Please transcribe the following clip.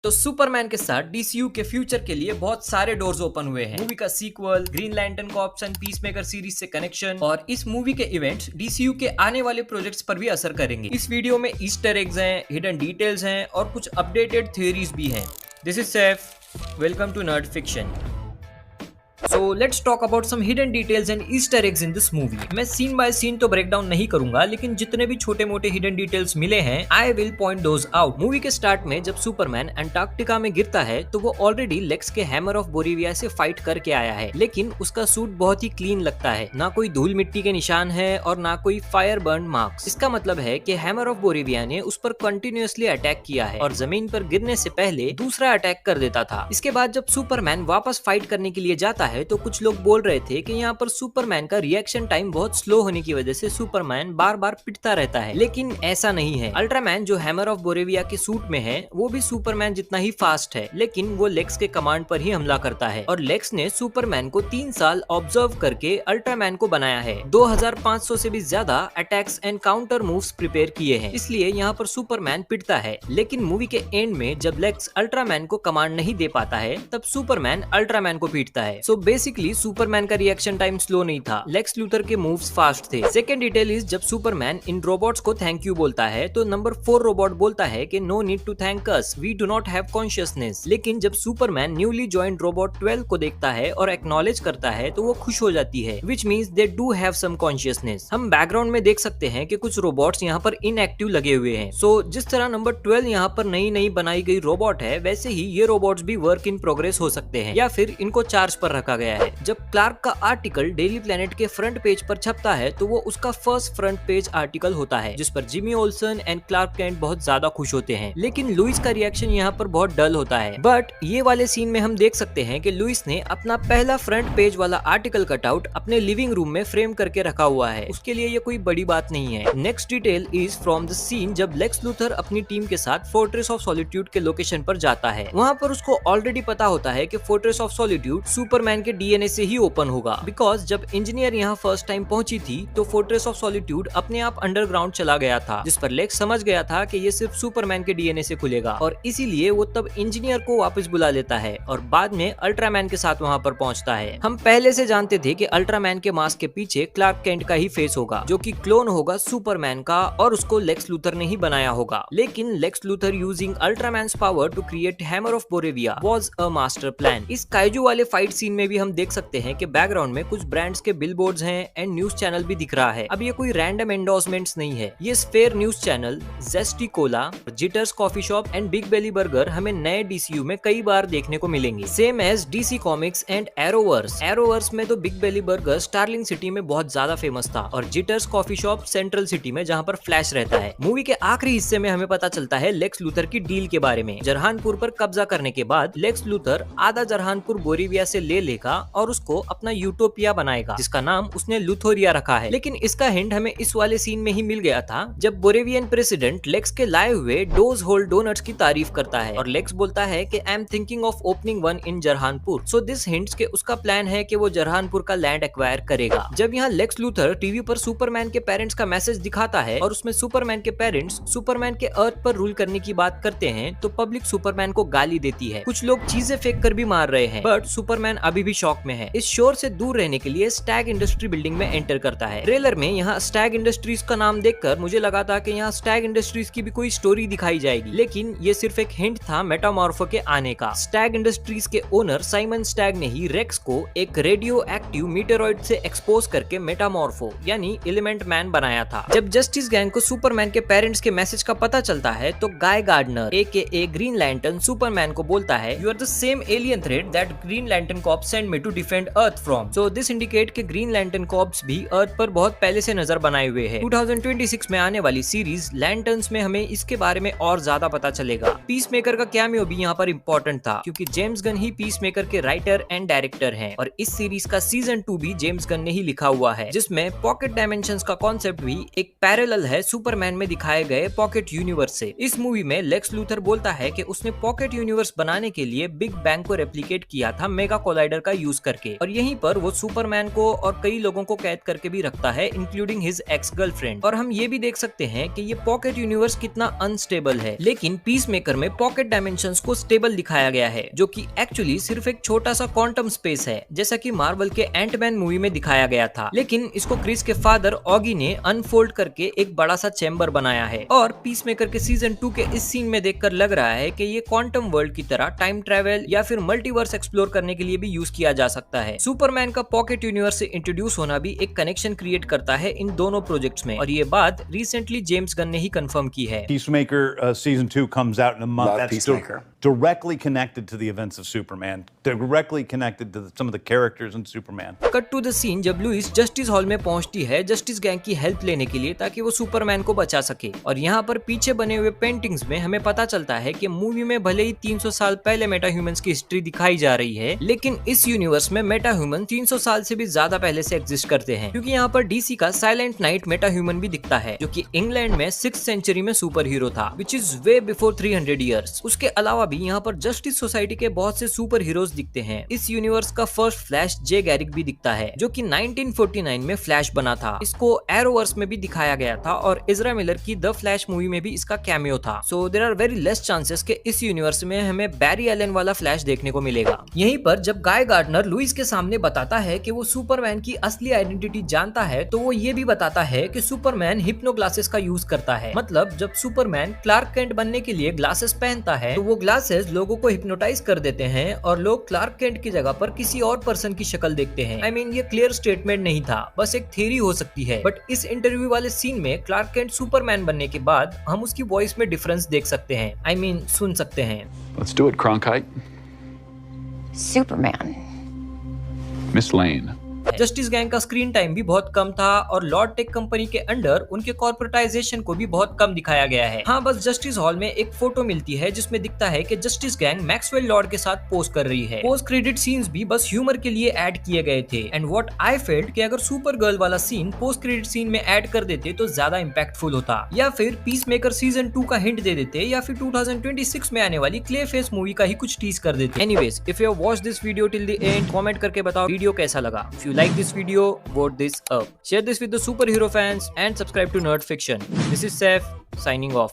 तो सुपरमैन के साथ डीसीयू के फ्यूचर के लिए बहुत सारे डोर्स ओपन हुए हैं। मूवी का sequel, Green Lantern Corps and Peacemaker series से कनेक्शन और इस मूवी के इवेंट्स डीसीयू के आने वाले प्रोजेक्ट्स पर भी असर करेंगे। इस वीडियो में ईस्टर एग्स हैं, हिडन डिटेल्स हैं और कुछ अपडेटेड थ्योरीज भी हैं। This is Saif, welcome to Nerd Fiction. So let's talk about some hidden details and Easter eggs in this movie. मैं सीन बाय सीन तो ब्रेक डाउन नहीं करूंगा, लेकिन जितने भी छोटे मोटे हिडन डिटेल्स मिले हैं I will point those out. Movie के स्टार्ट में जब सुपरमैन अंटार्कटिका में गिरता है तो वो ऑलरेडी लेक्स के हैमर ऑफ बोरिविया से फाइट करके आया है, लेकिन उसका सूट बहुत ही क्लीन लगता है। ना कोई धूल मिट्टी के निशान है और ना कोई फायर बर्न मार्क्स। इसका मतलब है कि हैमर ऑफ बोरिविया ने उस पर कंटिन्यूअसली अटैक किया है और जमीन पर गिरने से पहले दूसरा अटैक कर देता था। इसके बाद जब सुपरमैन वापस फाइट करने के लिए जाता है तो कुछ लोग बोल रहे थे कि यहाँ पर सुपरमैन का रिएक्शन टाइम बहुत स्लो होने की वजह से सुपरमैन बार बार पिटता रहता है, लेकिन ऐसा नहीं है। अल्ट्रामैन जो हैमर ऑफ बोरेविया के सूट में है वो भी सुपरमैन जितना ही फास्ट है, लेकिन वो लेक्स के कमांड पर ही हमला करता है और लेक्स ने सुपरमैन को 3 साल ऑब्जर्व करके अल्ट्रामैन को बनाया है। 2500 से भी ज्यादा attacks and counter moves prepare किए हैं, इसलिए यहाँ पर सुपरमैन पिटता है। लेकिन मूवी के एंड में जब लेक्स अल्ट्रामैन को कमांड नहीं दे पाता है तब सुपरमैन अल्ट्रामैन को पीटता है। सो बेसिकली सुपरमैन का रिएक्शन टाइम स्लो नहीं था, लेक्स लूथर के मूव्स फास्ट थे। सेकंड डिटेल इज जब सुपरमैन इन रोबोट्स को थैंक यू बोलता है तो नंबर 4 रोबोट बोलता है कि no need to thank us, we do not have consciousness. लेकिन जब सुपरमैन न्यूली ज्वाइंड रोबोट 12 को देखता है और एक्नॉलेज करता है तो वो खुश हो जाती है, which means they do have some consciousness. हम बैकग्राउंड में देख सकते हैं कि कुछ रोबोट्स यहाँ पर इनएक्टिव लगे हुए हैं। सो जिस तरह नंबर 12 यहाँ पर नई नई बनाई गई रोबोट है, वैसे ही ये रोबोट्स भी वर्क इन प्रोग्रेस हो सकते हैं या फिर इनको चार्ज पर रखा गया है। जब क्लार्क का आर्टिकल डेली प्लेनेट के फ्रंट पेज पर छपता है तो वो उसका फर्स्ट फ्रंट पेज आर्टिकल होता है, जिस पर Jimmy Olsen and Clark Kent बहुत ज्यादा खुश होते हैं। लेकिन लुइस का रिएक्शन यहाँ पर बहुत डल होता है। बट ये वाले सीन में हम देख सकते हैं कि लुइस ने अपना पहला फ्रंट पेज वाला आर्टिकल कटआउट अपने लिविंग रूम में फ्रेम करके रखा हुआ है। उसके लिए ये कोई बड़ी बात नहीं है। Next detail is from the scene जब लेक्स लूथर अपनी टीम के साथ फोर्ट्रेस ऑफ सॉलिट्यूड के लोकेशन पर जाता है। वहाँ पर उसको ऑलरेडी पता होता है कि फोर्ट्रेस ऑफ सॉलिट्यूड सुपरमैन के डीएनए से ही ओपन होगा, बिकॉज जब इंजीनियर यहाँ फर्स्ट टाइम पहुंची थी तो फोर्ट्रेस ऑफ सॉलिट्यूड अपने आप अंडरग्राउंड चला गया था, जिस पर लेक्स समझ गया था कि ये सिर्फ सुपरमैन के डीएनए से खुलेगा और इसीलिए वो तब इंजीनियर को वापस बुला लेता है और बाद में अल्ट्रामैन के साथ वहाँ पर पहुंचता है। हम पहले से जानते थे कि अल्ट्रामैन के मास्क के पीछे क्लार्क कैंट का ही फेस होगा, जो कि क्लोन होगा सुपरमैन का और उसको लेक्स लूथर ने ही बनाया होगा। लेकिन Lex Luthor using Ultraman's power to create hammer of Boravia was a master plan. इस काइजू वाले फाइट सीन में भी हम देख सकते हैं कि बैकग्राउंड में कुछ ब्रांड्स के बिलबोर्ड्स हैं एंड न्यूज चैनल भी दिख रहा है। अब ये कोई रैंडम एंडोर्समेंट्स नहीं है। ये sphere news channel, Zesty Cola, Jitters coffee shop and Big Belly Burger हमें नए डीसीयू में कई बार देखने को मिलेंगे, same as DC comics and Arrowverse. Arrowverse में तो Big Belly Burger Starling City में बहुत ज्यादा फेमस था और Jitters coffee shop Central City में, जहाँ पर फ्लैश रहता है। मूवी के आखिरी हिस्से में हमें पता चलता है लेक्स लूथर की डील के बारे में। जरहानपुर पर कब्जा करने के बाद लेक्स लूथर आधा जरहानपुर बोरिविया से ले लेगा और उसको अपना यूटोपिया बनाएगा, जिसका नाम उसने लुथोरिया रखा है। लेकिन इसका हिंट हमें इस वाले सीन में ही मिल गया था जब बोरेवियन प्रेसिडेंट लेक्स के लाए हुए डोज होल डोनट्स की तारीफ करता है और लेक्स बोलता है कि I am thinking of opening one in जरहानपुर। सो दिस हिंट्स के उसका प्लान है कि वो जरहानपुर का लैंड एक्वायर करेगा। जब यहाँ लेक्स लूथर टीवी पर सुपरमैन के पेरेंट्स का मैसेज दिखाता है और उसमें सुपरमैन के पेरेंट्स सुपरमैन के अर्थ पर रूल करने की बात करते हैं तो पब्लिक सुपरमैन को गाली देती है। कुछ लोग चीजें फेंक कर भी मार रहे हैं, बट सुपरमैन अभी भी शॉक में है। इस शोर से दूर रहने के लिए स्टैग इंडस्ट्री बिल्डिंग में एंटर करता है। ट्रेलर में यहाँ स्टैग इंडस्ट्रीज का नाम देखकर मुझे लगा था कि यहाँ स्टैग इंडस्ट्रीज की भी कोई स्टोरी दिखाई जाएगी, लेकिन ये सिर्फ एक हिंट था मेटामॉर्फो के आने का। स्टैग इंडस्ट्रीज के ओनर साइमन स्टैग ने ही रेक्स को एक रेडियो एक्टिव मीटेरॉइड से एक्सपोज करके मेटामॉर्फो यानी एलिमेंट मैन बनाया था। जब जस्टिस गैंग को सुपरमैन के पेरेंट्स के मैसेज का पता चलता है तो Guy Gardner AKA Green Lantern Superman को बोलता है, you are the same alien threat that Green Lantern Corps send me to defend Earth from. So this indicate कि ग्रीन लैंटर्न कॉर्प्स भी अर्थ पर बहुत पहले से नजर बनाए हुए है। 2026 में आने वाली सीरीज लैंटर्न्स में हमें इसके बारे में और ज्यादा पता चलेगा। पीसमेकर का कैमियो भी यहाँ पर इम्पोर्टेंट था, क्योंकि जेम्स गन ही पीसमेकर के राइटर एंड डायरेक्टर हैं और इस सीरीज का सीजन 2 भी जेम्स गन ने ही लिखा हुआ है, जिसमें पॉकेट डायमेंशंस का कॉन्सेप्ट भी एक पैरेलल है सुपरमैन में दिखाए गए पॉकेट यूनिवर्स से। इस मूवी में लेक्स लूथर बोलता है कि उसने पॉकेट यूनिवर्स बनाने के लिए बिग बैंग को रेप्लिकेट किया था मेगा कोलाइडर का का यूज करके, और यहीं पर वो सुपरमैन को और कई लोगों को कैद करके भी रखता है, इंक्लूडिंग हिज एक्स गर्लफ्रेंड। और हम ये भी देख सकते हैं कि ये पॉकेट यूनिवर्स कितना अनस्टेबल है, लेकिन पीसमेकर में पॉकेट डायमेंशंस को स्टेबल दिखाया गया है, जो कि एक्चुअली सिर्फ एक छोटा सा क्वांटम स्पेस है, जैसा कि मार्वल के एंटमैन मूवी में दिखाया गया था। लेकिन इसको क्रिस के फादर ऑगी ने अनफोल्ड करके एक बड़ा सा चैम्बर बनाया है, और पीसमेकर के सीजन 2 के इस सीन में देखकर लग रहा है कि ये क्वांटम वर्ल्ड की तरह टाइम ट्रैवल या फिर मल्टीवर्स एक्सप्लोर करने के लिए भी यूज किया जा सकता है। सुपरमैन का पॉकेट यूनिवर्स से इंट्रोड्यूस होना भी एक कनेक्शन क्रिएट करता है इन दोनों प्रोजेक्ट्स में, और ये बात रिसेंटली जेम्स गन ने ही कंफर्म की है। Peacemaker season 2 comes out in a month. Love That's Peacemaker. directly connected to the events of Superman. Directly connected to some of the characters in Superman. Cut to the scene जब Lois Justice Hall में पहुंचती है justice gang की help लेने के लिए, ताकि वो सुपरमैन को बचा सके। और यहाँ पर पीछे बने हुए पेंटिंग्स में हमें पता चलता है कि मूवी में भले ही 300 साल पहले मेटा ह्यूमंस की हिस्ट्री दिखाई जा रही है, लेकिन इस यूनिवर्स में मेटा ह्यूमन 300 साल से भी ज्यादा पहले से एग्जिस्ट करते हैं, क्योंकि यहाँ पर डीसी का साइलेंट नाइट मेटा ह्यूमन भी दिखता है, जो कि इंग्लैंड में 6th सेंचुरी में सुपर हीरो था, which is way before 300 years. उसके अलावा भी यहाँ पर जस्टिस सोसाइटी के बहुत से सुपर हीरोज दिखते हैं। इस यूनिवर्स का फर्स्ट फ्लैश जे गैरिक भी दिखता है, जो कि 1949 में फ्लैश बना था। इसको एरोवर्स में भी दिखाया गया था, और इजरा मिलर की द फ्लैश मूवी में भी इसका कैमियो था। So there are very less chances कि इस यूनिवर्स में हमें बैरी एलन वाला फ्लैश देखने को मिलेगा। यहीं पर जब गाय गार्डनर लुइस के सामने बताता है कि वो सुपरमैन की असली आइडेंटिटी जानता है, तो वो ये भी बताता है कि सुपरमैन हिप्नो ग्लासेस का यूज करता है। मतलब जब सुपरमैन क्लार्क केंट बनने के लिए ग्लासेस पहनता है, तो वो ग्लासेस लोगों को हिप्नोटाइज कर देते हैं, और लोग क्लार्क केंट की जगह पर किसी और पर्सन की शक्ल देखते हैं। आई मीन ये क्लियर स्टेटमेंट नहीं था, बस एक थ्योरी हो सकती है, बट इस इंटरव्यू वाले सीन में क्लार्क केंट सुपरमैन बनने के बाद हम उसकी वॉइस में डिफरेंस देख सकते हैं, आई मीन सुन सकते हैं। Let's do it, Cronkite. Superman. Miss Lane. Justice gang का स्क्रीन टाइम भी बहुत कम था, और लॉर्ड टेक कंपनी के अंडर उनके कॉर्पोरेटाइजेशन को भी बहुत कम दिखाया गया है। हाँ, बस जस्टिस हॉल में एक फोटो मिलती है जिसमें दिखता है कि जस्टिस गैंग मैक्सवेल लॉर्ड के साथ पोज कर रही है। पोस्ट क्रेडिट सीन्स भी बस ह्यूमर के लिए ऐड किए गए थे, एंड व्हाट आई फेल्ट कि अगर सुपर गर्ल वाला सीन पोस्ट क्रेडिट सीन में ऐड कर देते तो ज्यादा इम्पैक्टफुल होता, या फिर पीसमेकर सीजन 2 का हिंट दे देते, या फिर 2026 में आने वाली क्ले फेस मूवी का ही कुछ टीज कर देते। Anyways, if you have watched this video till the end, comment करके बताओ वीडियो कैसा लगा। If you like this video, vote this up. Share this with the superhero fans and subscribe to Nerd Fiction. This is Saif signing off.